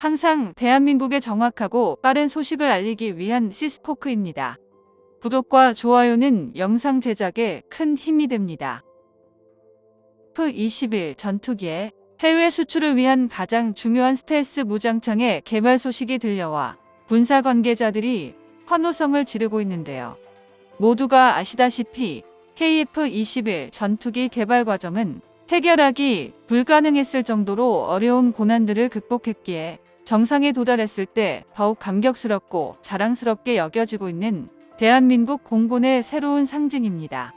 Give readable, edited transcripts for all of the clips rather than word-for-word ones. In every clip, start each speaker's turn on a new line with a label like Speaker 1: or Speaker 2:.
Speaker 1: 항상 대한민국의 정확하고 빠른 소식을 알리기 위한 시스코크입니다. 구독과 좋아요는 영상 제작에 큰 힘이 됩니다. F-21 전투기의 해외 수출을 위한 가장 중요한 스텔스 무장창의 개발 소식이 들려와 군사 관계자들이 환호성을 지르고 있는데요. 모두가 아시다시피 KF-21 전투기 개발 과정은 해결하기 불가능했을 정도로 어려운 고난들을 극복했기에 정상에 도달했을 때 더욱 감격스럽고 자랑스럽게 여겨지고 있는 대한민국 공군의 새로운 상징입니다.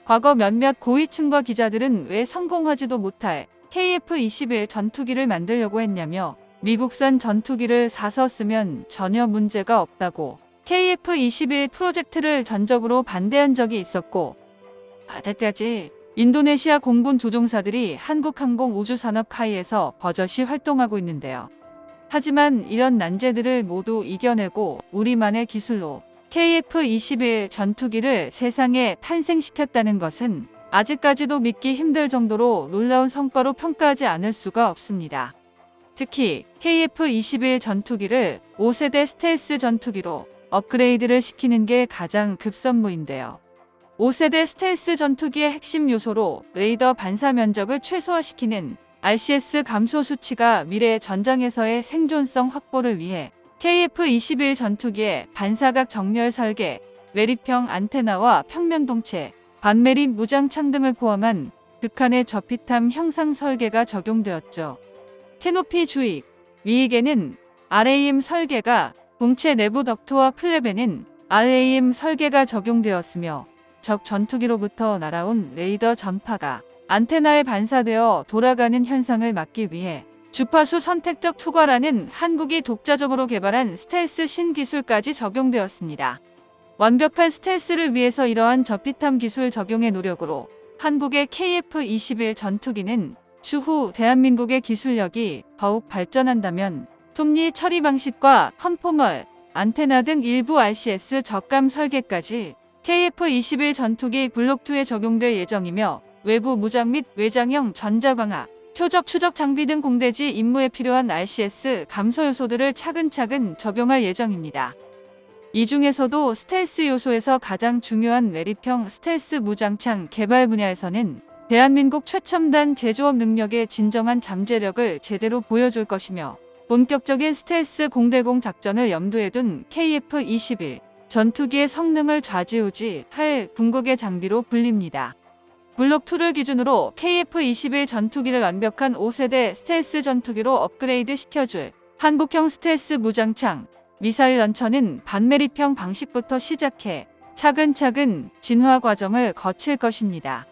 Speaker 1: 과거 몇몇 고위층과 기자들은 왜 성공하지도 못할 KF-21 전투기를 만들려고 했냐며 미국산 전투기를 사서 쓰면 전혀 문제가 없다고 KF-21 프로젝트를 전적으로 반대한 적이 있었고, 아직까지 인도네시아 공군 조종사들이 한국항공우주산업 카이에서 버젓이 활동하고 있는데요. 하지만 이런 난제들을 모두 이겨내고 우리만의 기술로 KF-21 전투기를 세상에 탄생시켰다는 것은 아직까지도 믿기 힘들 정도로 놀라운 성과로 평가하지 않을 수가 없습니다. 특히 KF-21 전투기를 5세대 스텔스 전투기로 업그레이드를 시키는 게 가장 급선무인데요. 5세대 스텔스 전투기의 핵심 요소로 레이더 반사 면적을 최소화시키는 RCS 감소 수치가 미래 전장에서의 생존성 확보를 위해 KF-21 전투기의 반사각 정렬 설계, 매립형 안테나와 평면동체, 반매립 무장창 등을 포함한 극한의 저피탐 형상 설계가 적용되었죠. 캐노피 주입, 위익에는 RAM 설계가, 공체 내부 덕트와 플랩에는 RAM 설계가 적용되었으며 적 전투기로부터 날아온 레이더 전파가 안테나에 반사되어 돌아가는 현상을 막기 위해 주파수 선택적 투과라는 한국이 독자적으로 개발한 스텔스 신기술까지 적용되었습니다. 완벽한 스텔스를 위해서 이러한 저피탐 기술 적용의 노력으로 한국의 KF-21 전투기는 추후 대한민국의 기술력이 더욱 발전한다면 톱니 처리 방식과 컨포멀, 안테나 등 일부 RCS 적감 설계까지 KF-21 전투기 블록2에 적용될 예정이며 외부 무장 및 외장형 전자광학, 표적 추적 장비 등 공대지 임무에 필요한 RCS 감소 요소들을 차근차근 적용할 예정입니다. 이 중에서도 스텔스 요소에서 가장 중요한 매립형 스텔스 무장창 개발 분야에서는 대한민국 최첨단 제조업 능력의 진정한 잠재력을 제대로 보여줄 것이며 본격적인 스텔스 공대공 작전을 염두에 둔 KF-21 전투기의 성능을 좌지우지할 궁극의 장비로 불립니다. 블록2를 기준으로 KF-21 전투기를 완벽한 5세대 스텔스 전투기로 업그레이드 시켜줄 한국형 스텔스 무장창, 미사일 런처는 반매립형 방식부터 시작해 차근차근 진화 과정을 거칠 것입니다.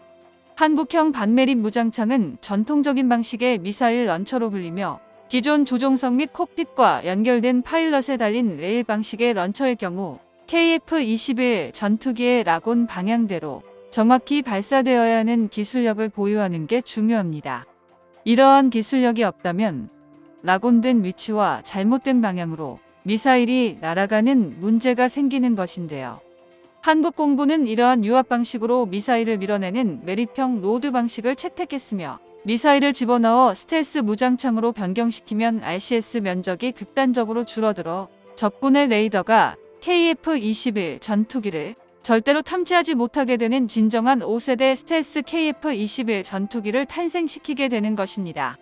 Speaker 1: 한국형 반매립 무장창은 전통적인 방식의 미사일 런처로 불리며 기존 조종석 및 콕핏과 연결된 파일럿에 달린 레일 방식의 런처의 경우 KF-21 전투기의 라곤 방향대로 정확히 발사되어야 하는 기술력을 보유하는 게 중요합니다. 이러한 기술력이 없다면 라곤된 위치와 잘못된 방향으로 미사일이 날아가는 문제가 생기는 것인데요. 한국 공군은 이러한 유압 방식으로 미사일을 밀어내는 매립형 로드 방식을 채택했으며 미사일을 집어넣어 스텔스 무장창으로 변경시키면 RCS 면적이 극단적으로 줄어들어 적군의 레이더가 KF-21 전투기를 절대로 탐지하지 못하게 되는 진정한 5세대 스텔스 KF-21 전투기를 탄생시키게 되는 것입니다.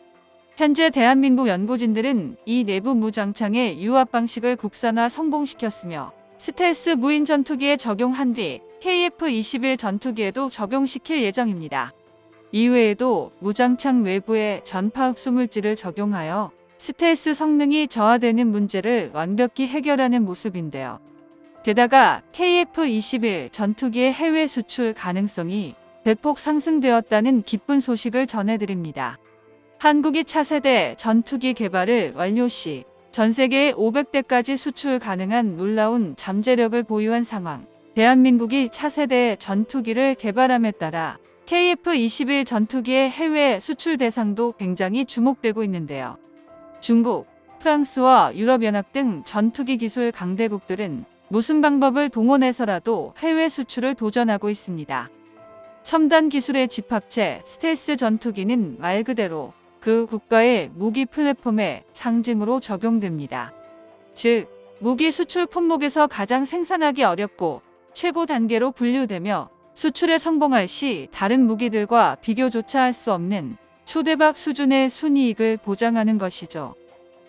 Speaker 1: 현재 대한민국 연구진들은 이 내부 무장창의 유압 방식을 국산화 성공시켰으며 스텔스 무인 전투기에 적용한 뒤 KF-21 전투기에도 적용시킬 예정입니다. 이외에도 무장창 외부에 전파 흡수 물질을 적용하여 스텔스 성능이 저하되는 문제를 완벽히 해결하는 모습인데요. 게다가 KF-21 전투기의 해외 수출 가능성이 대폭 상승되었다는 기쁜 소식을 전해드립니다. 한국이 차세대 전투기 개발을 완료 시 전 세계에 500대까지 수출 가능한 놀라운 잠재력을 보유한 상황, 대한민국이 차세대 전투기를 개발함에 따라 KF-21 전투기의 해외 수출 대상도 굉장히 주목되고 있는데요. 중국, 프랑스와 유럽연합 등 전투기 기술 강대국들은 무슨 방법을 동원해서라도 해외 수출을 도전하고 있습니다. 첨단 기술의 집합체 스텔스 전투기는 말 그대로 그 국가의 무기 플랫폼의 상징으로 적용됩니다. 즉, 무기 수출 품목에서 가장 생산하기 어렵고 최고 단계로 분류되며 수출에 성공할 시 다른 무기들과 비교조차 할 수 없는 초대박 수준의 순이익을 보장하는 것이죠.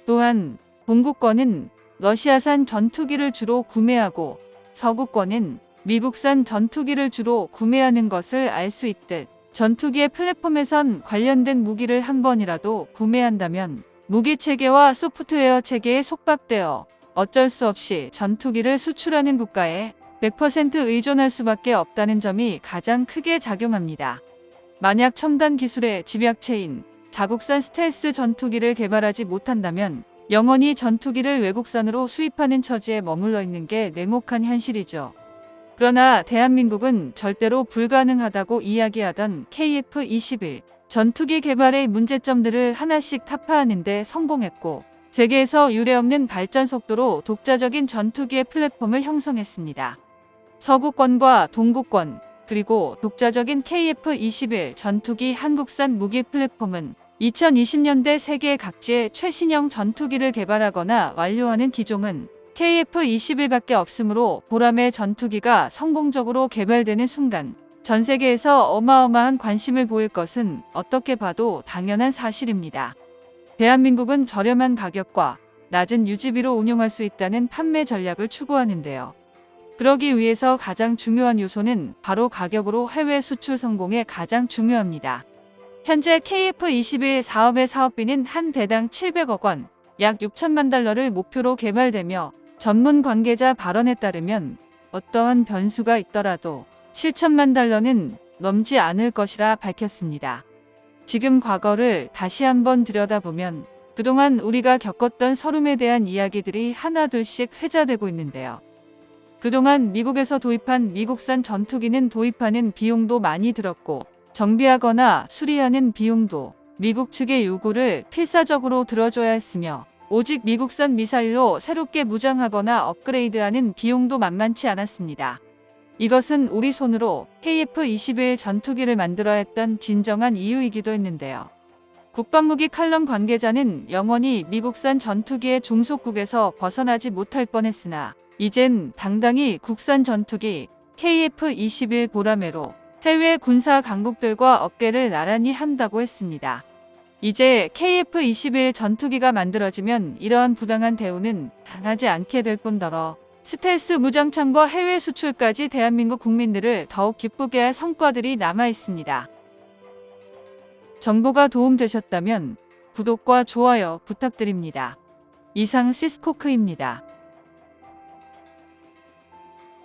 Speaker 1: 또한 동구권은 러시아산 전투기를 주로 구매하고 서구권은 미국산 전투기를 주로 구매하는 것을 알 수 있듯 전투기의 플랫폼에선 관련된 무기를 한 번이라도 구매한다면 무기 체계와 소프트웨어 체계에 속박되어 어쩔 수 없이 전투기를 수출하는 국가에 100% 의존할 수밖에 없다는 점이 가장 크게 작용합니다. 만약 첨단 기술의 집약체인 자국산 스텔스 전투기를 개발하지 못한다면 영원히 전투기를 외국산으로 수입하는 처지에 머물러 있는 게 냉혹한 현실이죠. 그러나 대한민국은 절대로 불가능하다고 이야기하던 KF-21 전투기 개발의 문제점들을 하나씩 타파하는 데 성공했고 세계에서 유례없는 발전 속도로 독자적인 전투기의 플랫폼을 형성했습니다. 서구권과 동구권 그리고 독자적인 KF-21 전투기 한국산 무기 플랫폼은 2020년대 세계 각지의 최신형 전투기를 개발하거나 완료하는 기종은 KF-21밖에 없으므로 보람의 전투기가 성공적으로 개발되는 순간 전 세계에서 어마어마한 관심을 보일 것은 어떻게 봐도 당연한 사실입니다. 대한민국은 저렴한 가격과 낮은 유지비로 운용할 수 있다는 판매 전략을 추구하는데요. 그러기 위해서 가장 중요한 요소는 바로 가격으로 해외 수출 성공에 가장 중요합니다. 현재 KF-21 사업의 사업비는 한 대당 700억 원, 약 6천만 달러를 목표로 개발되며 전문 관계자 발언에 따르면 어떠한 변수가 있더라도 7천만 달러는 넘지 않을 것이라 밝혔습니다. 지금 과거를 다시 한번 들여다보면 그동안 우리가 겪었던 서름에 대한 이야기들이 하나둘씩 회자되고 있는데요. 그동안 미국에서 도입한 미국산 전투기는 도입하는 비용도 많이 들었고 정비하거나 수리하는 비용도 미국 측의 요구를 필사적으로 들어줘야 했으며 오직 미국산 미사일로 새롭게 무장하거나 업그레이드하는 비용도 만만치 않았습니다. 이것은 우리 손으로 KF-21 전투기를 만들어야 했던 진정한 이유이기도 했는데요. 국방무기 칼럼 관계자는 영원히 미국산 전투기의 종속국에서 벗어나지 못할 뻔했으나 이젠 당당히 국산 전투기 KF-21 보라매로 해외 군사 강국들과 어깨를 나란히 한다고 했습니다. 이제 KF-21 전투기가 만들어지면 이러한 부당한 대우는 당하지 않게 될 뿐더러 스텔스 무장창과 해외 수출까지 대한민국 국민들을 더욱 기쁘게 할 성과들이 남아 있습니다. 정보가 도움되셨다면 구독과 좋아요 부탁드립니다. 이상 시스코크입니다.